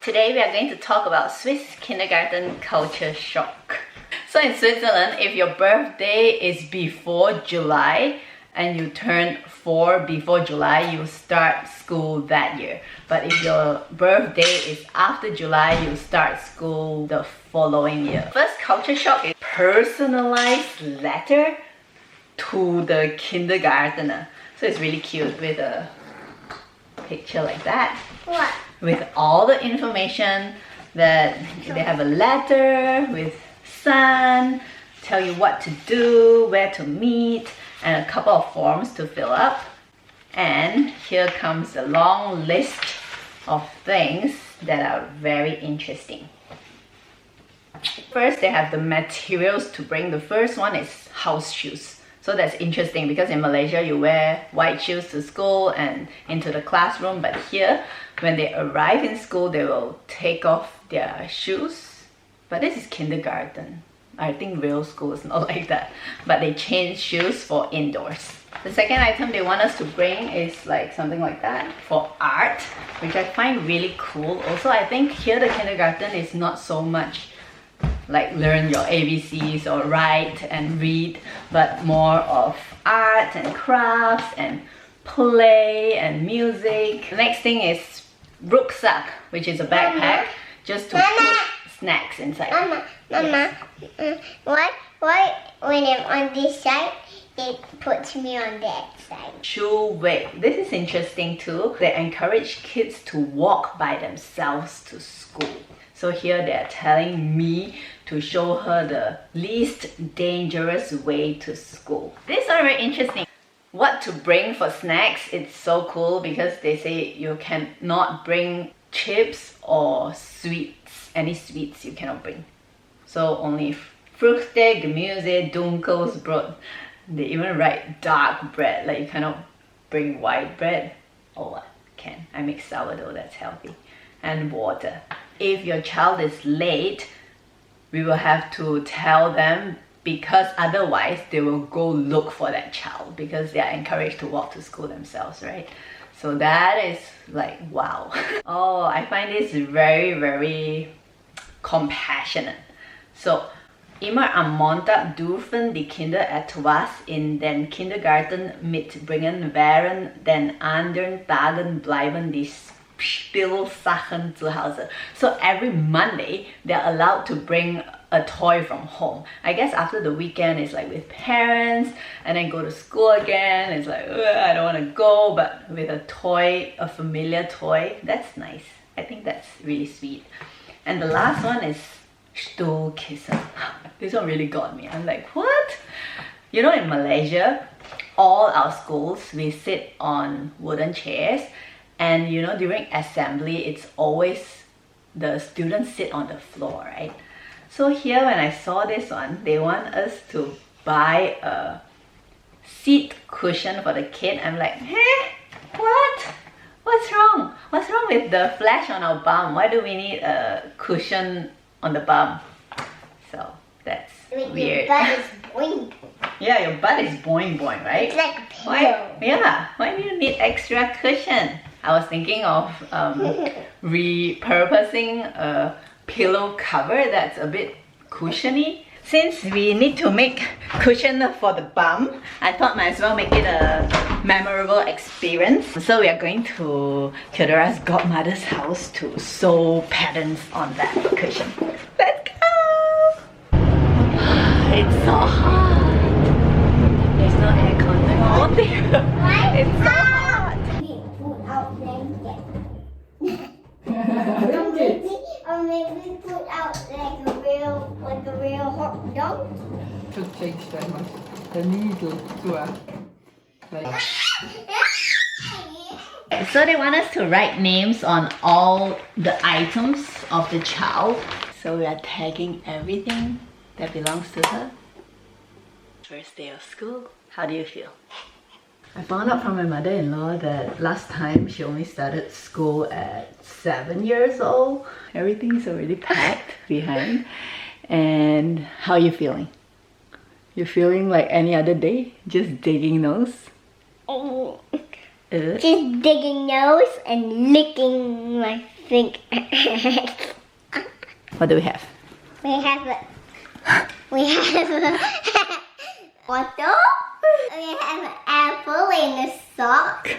Today we are going to talk about Swiss kindergarten culture shock. So in Switzerland, if your birthday is before July and you turn 4 before July, you start school that year. But if your birthday is after July, you start school the following year. First culture shock is personalized letter to the kindergartner. So it's really cute with a picture like that. What? With all the information that they have a letter with sun, tell you what to do, where to meet, and a couple of forms to fill up. And here comes a long list of things that are very interesting. First, they have the materials to bring. The first one is house shoes. So that's interesting because in Malaysia you wear white shoes to school and into the classroom, but here when they arrive in school they will take off their shoes. But this is kindergarten. I think real school is not like that, but they change shoes for indoors. The second item they want us to bring is like something like that for art, which I find really cool. Also, I think here the kindergarten is not so much like learn your ABCs or write and read, but more of art and crafts and play and music. The next thing is rucksack, which is a backpack, just to put snacks inside. Mama, why when I'm on this side, it puts me on that side? Shoe weight. This is interesting too. They encourage kids to walk by themselves to school. So here they're telling me to show her the least dangerous way to school. This one very interesting. What to bring for snacks? It's so cool because they say you cannot bring chips or sweets. Any sweets you cannot bring. So only Früchte, Gemüse, dunkles Brot. They even write dark bread, like you cannot bring white bread. Or what? Can. I make sourdough, that's healthy. And water. If your child is late, we will have to tell them because otherwise they will go look for that child because they are encouraged to walk to school themselves, right? So that is like, wow. Oh, I find this very, very compassionate. So, immer am Montag dürfen die Kinder etwas in den Kindergarten mitbringen, während den anderen Tagen bleiben die Spielsachen zu Hause. So every Monday, they're allowed to bring a toy from home. I guess after the weekend, it's like with parents, and then go to school again. It's like, I don't want to go, but with a toy, a familiar toy, that's nice. I think that's really sweet. And the last one is Stuhlkissen. This one really got me. I'm like, what? You know, in Malaysia, all our schools, we sit on wooden chairs. And you know, during assembly, it's always the students sit on the floor, right? So here, when I saw this one, they want us to buy a seat cushion for the kid. I'm like, hey, what? What's wrong? What's wrong with the flesh on our bum? Why do we need a cushion on the bum? So that's weird. Your butt is boing. Yeah, your butt is boing boing, right? It's like a pillow. Why do you need extra cushion? I was thinking of repurposing a pillow cover that's a bit cutiony. Since we need to make cushion for the bum, I thought might as well make it a memorable experience. So we are going to Theodora's godmother's house to sew patterns on that cushion. Let's go! It's so hot. There's no aircon. Oh dear. It's so hot. Or maybe put out like a real hot dog. Should change that much. The needle too. Like. So they want us to write names on all the items of the child. So we are tagging everything that belongs to her. First day of school. How do you feel? I found out from my mother-in-law that last time she only started school at 7 years old. Everything's already packed behind. And how are you feeling? You're feeling like any other day? Just digging nose? Just digging nose and licking my think What do we have? we have water. We have an apple in a sock.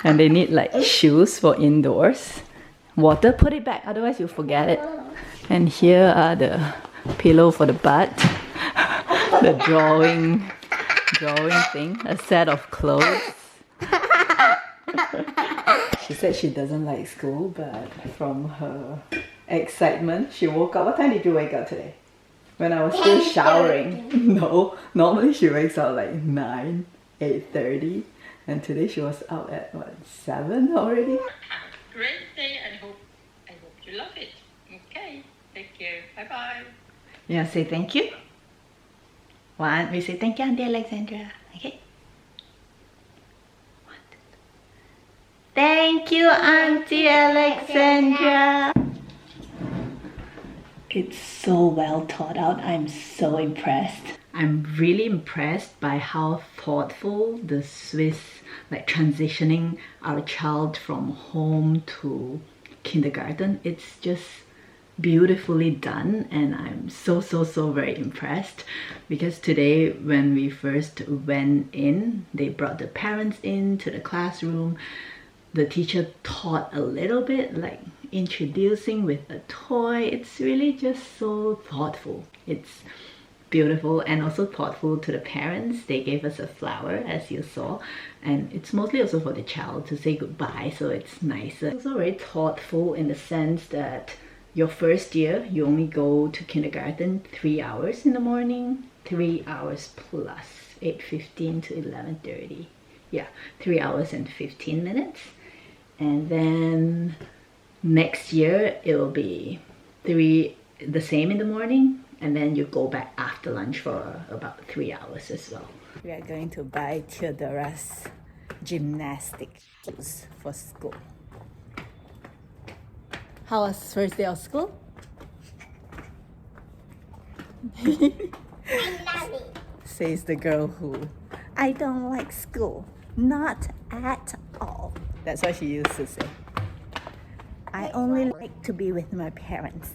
And they need like shoes for indoors. Water, put it back, otherwise you'll forget it. And here are the pillow for the butt. The drawing thing, a set of clothes. She said she doesn't like school, but from her excitement, she woke up. What time did you wake up today? When I was still showering. No, normally she wakes up like 9, 8:30. And today she was out at what, 7 already? Great day. I hope you love it. Okay. Take care. Bye bye. Yeah, say thank you. One, we say thank you, Auntie Alexandra. Okay. One, two, three. Thank you, Auntie Alexandra. It's so well thought out. I'm so impressed. I'm really impressed by how thoughtful the Swiss, like transitioning our child from home to kindergarten. It's just beautifully done, and I'm so very impressed, because today when we first went in, they brought the parents into the classroom. The teacher taught a little bit, like introducing with a toy. It's really just so thoughtful. It's beautiful and also thoughtful to the parents. They gave us a flower, as you saw, and it's mostly also for the child to say goodbye, so it's nicer. It's also very thoughtful in the sense that your first year, you only go to kindergarten 3 hours in the morning, 3 hours plus 8:15 to 11:30. Yeah, 3 hours and 15 minutes. And then next year, it will be the same in the morning, and then you go back after lunch for about 3 hours as well. We are going to buy Theodora's gymnastic shoes for school. How was first day of school? I love it. Says the girl who, I don't like school, not at all. That's what she used to say. I only like to be with my parents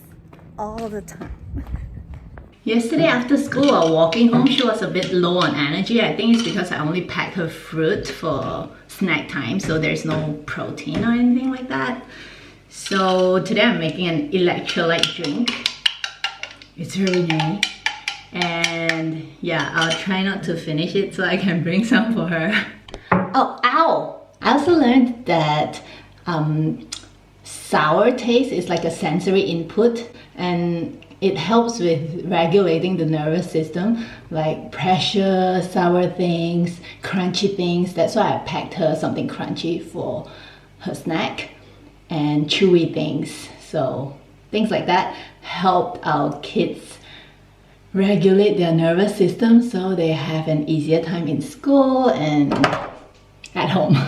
all the time. Yesterday after school, while walking home, she was a bit low on energy. I think it's because I only packed her fruit for snack time, so there's no protein or anything like that. So today I'm making an electrolyte drink. It's really nice. And yeah, I'll try not to finish it so I can bring some for her. Oh, ow! I also learned that sour taste is like a sensory input, and it helps with regulating the nervous system, like pressure, sour things, crunchy things. That's why I packed her something crunchy for her snack, and chewy things. So things like that helped our kids regulate their nervous system so they have an easier time in school and at home.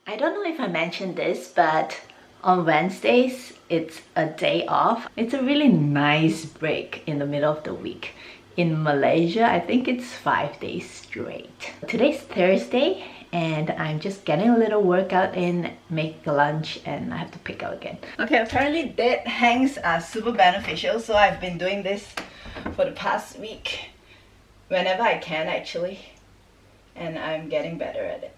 I don't know if I mentioned this, but on Wednesdays, it's a day off. It's a really nice break in the middle of the week. In Malaysia, I think it's 5 days straight. Today's Thursday, and I'm just getting a little workout in, make lunch, and I have to pick up again. Okay, apparently dead hangs are super beneficial, so I've been doing this for the past week, whenever I can actually, and I'm getting better at it.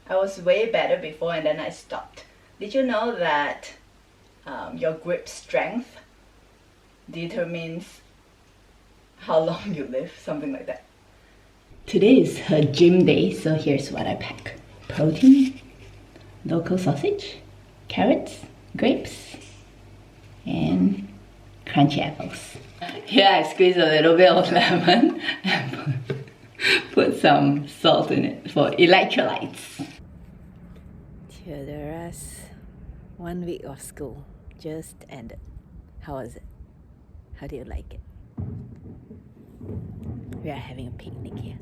I was way better before and then I stopped. Did you know that your grip strength determines how long you live, something like that? Today is her gym day, so here's what I pack. Protein, local sausage, carrots, grapes, and crunchy apples. Here I squeeze a little bit of lemon and put some salt in it for electrolytes. Theodora's 1 week of school just ended. How was it? How do you like it? We are having a picnic here.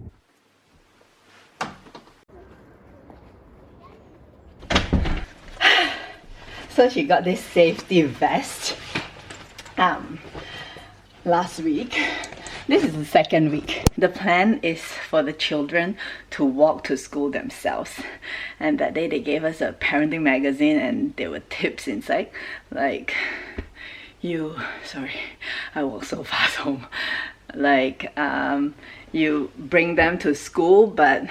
So she got this safety vest last week. This is the second week. The plan is for the children to walk to school themselves. And that day they gave us a parenting magazine and there were tips inside. Like, sorry, I walk so fast home. Like, you bring them to school, but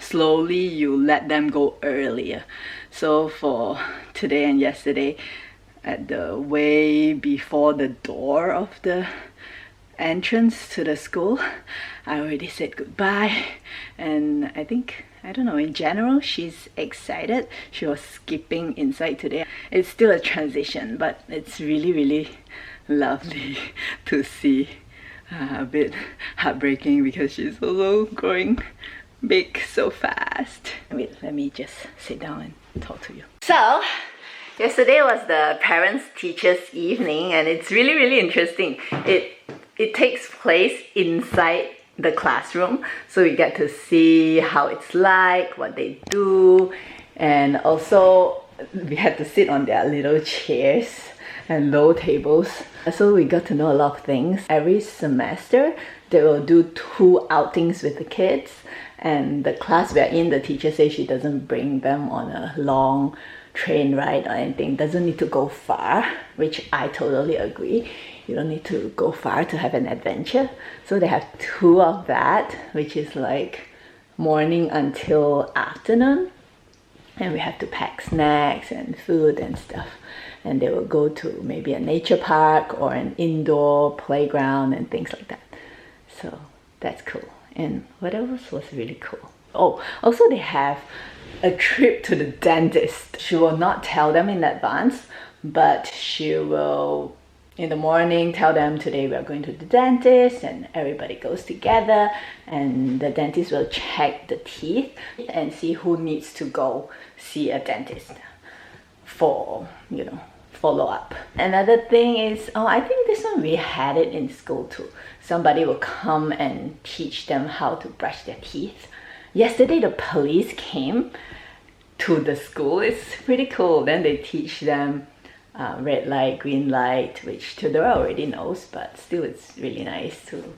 slowly you let them go earlier. So for today and yesterday, at the way before the door of the entrance to the school, I already said goodbye, and I think, I don't know, in general she's excited. She was skipping inside today. It's still a transition, but it's really lovely to see. A bit heartbreaking because she's also growing big so fast. Wait, let me just sit down and talk to you. So yesterday was the parents teachers evening, and it's really interesting. It takes place inside the classroom, so you get to see how it's like, what they do, and also we had to sit on their little chairs and low tables. So we got to know a lot of things. Every semester they will do 2 outings with the kids, and the class we're in, the teacher says she doesn't bring them on a long train ride or anything, doesn't need to go far, which I totally agree. You don't need to go far to have an adventure. So they have 2 of that, which is like morning until afternoon, and we have to pack snacks and food and stuff, and they will go to maybe a nature park or an indoor playground and things like that. So that's cool. And what else was really cool? Oh, also they have a trip to the dentist. She will not tell them in advance, but she will in the morning tell them today we are going to the dentist, and everybody goes together, and the dentist will check the teeth and see who needs to go see a dentist for, you know, follow up. Another thing is, I think this one we had it in school too. Somebody will come and teach them how to brush their teeth. Yesterday the police came to the school. It's pretty cool. Then they teach them red light, green light, which Theodora already knows, but still it's really nice to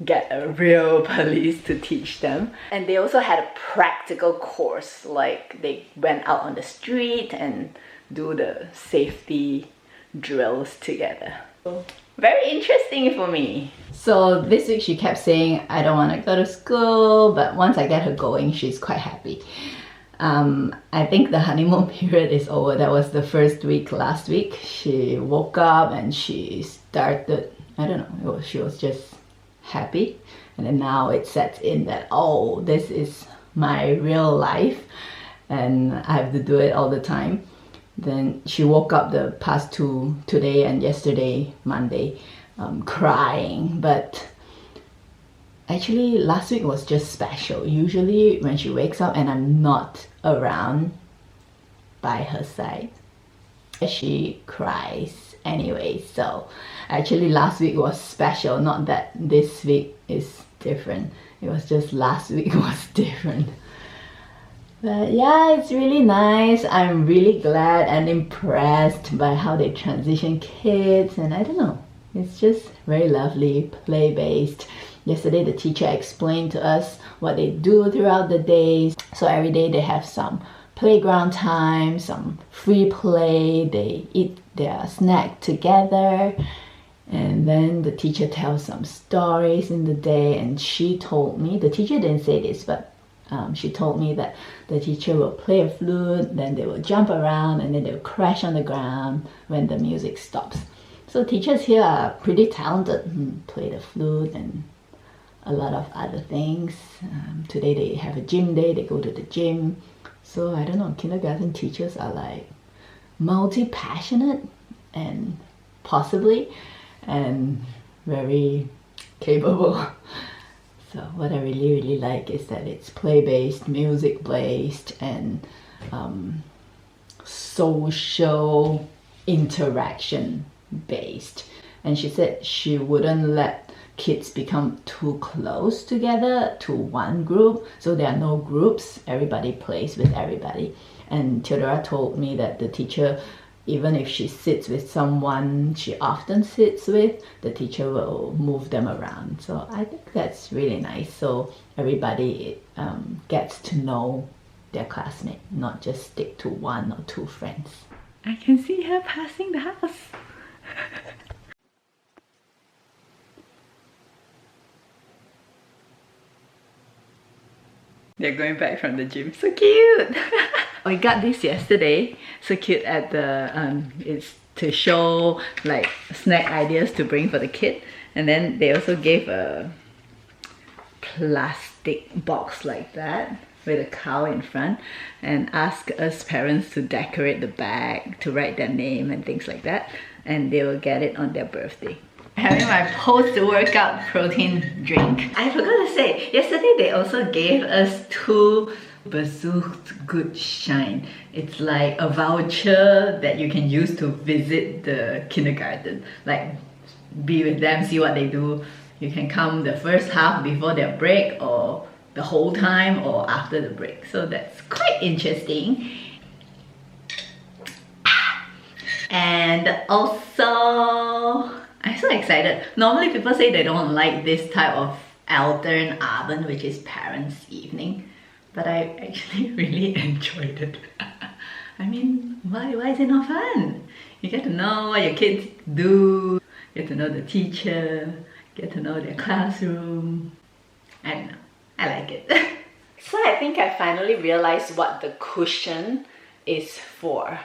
get a real police to teach them. And they also had a practical course, like they went out on the street and do the safety drills together. So, very interesting for me. So this week she kept saying, I don't want to go to school, but once I get her going, she's quite happy. I think the honeymoon period is over. That was the first week last week. She woke up and she started, I don't know, she was just happy. And then now it sets in that, oh, this is my real life and I have to do it all the time. Then she woke up the past 2, today and yesterday, Monday, crying. But actually last week was just special. Usually when she wakes up and I'm not around by her side, she cries anyway. So actually last week was special, not that this week is different. It was just last week was different. But yeah, it's really nice. I'm really glad and impressed by how they transition kids, and I don't know, it's just very lovely, play-based. Yesterday the teacher explained to us what they do throughout the day. So every day they have some playground time, some free play, they eat their snack together, and then the teacher tells some stories in the day. And she told me, the teacher didn't say this, but she told me that the teacher will play a flute, then they will jump around, and then they will crash on the ground when the music stops. So teachers here are pretty talented, play the flute and a lot of other things. Today they have a gym day, they go to the gym. So I don't know, kindergarten teachers are like multi-passionate and possibly and very capable. So what I really like is that it's play-based, music-based, and social interaction-based. And she said she wouldn't let kids become too close together to one group, so there are no groups, everybody plays with everybody. And Theodora told me that the teacher even if she sits with someone she often sits with, the teacher will move them around. So I think that's really nice. So everybody gets to know their classmate, not just stick to 1 or 2 friends. I can see her passing the house. They're going back from the gym. So cute! We got this yesterday. So cute at the, it's to show like snack ideas to bring for the kid. And then they also gave a plastic box like that with a cow in front and ask us parents to decorate the bag, to write their name and things like that. And they will get it on their birthday. Having my post-workout protein drink. I forgot to say, yesterday they also gave us 2 Bazooks Good Shine. It's like a voucher that you can use to visit the kindergarten. Like, be with them, see what they do. You can come the first half before their break, or the whole time, or after the break. So that's quite interesting. And also, I'm so excited. Normally people say they don't like this type of Altern Abend, which is parents' evening, but I actually really enjoyed it. I mean, why is it not fun? You get to know what your kids do, get to know the teacher, get to know their classroom. I don't know, I like it. So I think I finally realized what the cushion is for.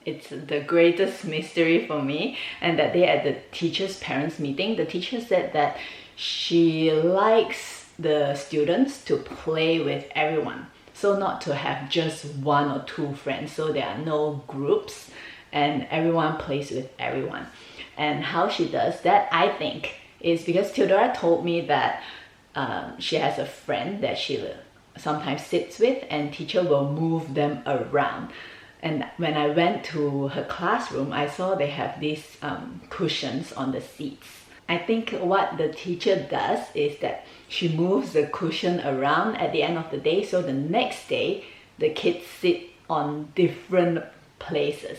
It's the greatest mystery for me. And that day at the teacher's parents meeting, the teacher said that she likes the students to play with everyone. So not to have just 1 or 2 friends. So there are no groups and everyone plays with everyone. And how she does that, I think, is because Theodora told me that she has a friend that she sometimes sits with and teacher will move them around. And when I went to her classroom, I saw they have these cushions on the seats. I think what the teacher does is that she moves the cushion around at the end of the day, so the next day the kids sit on different places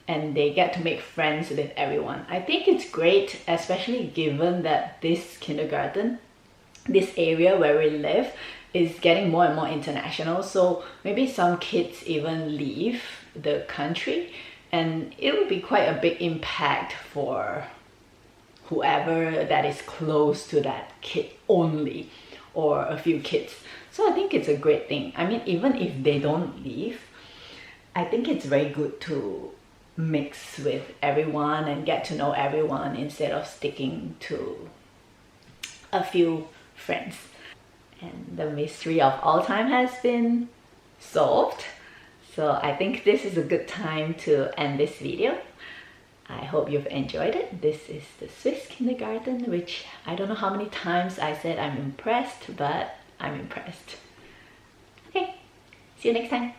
and they get to make friends with everyone. I think it's great, especially given that this kindergarten, this area where we live, is getting more and more international. So maybe some kids even leave the country, and it will be quite a big impact for whoever that is close to that kid only, or a few kids. So I think it's a great thing. I mean, even if they don't leave, I think it's very good to mix with everyone and get to know everyone instead of sticking to a few friends. And the mystery of all time has been solved. So I think this is a good time to end this video. I hope you've enjoyed it. This is the Swiss kindergarten, which I don't know how many times I said I'm impressed, but I'm impressed. Okay, see you next time.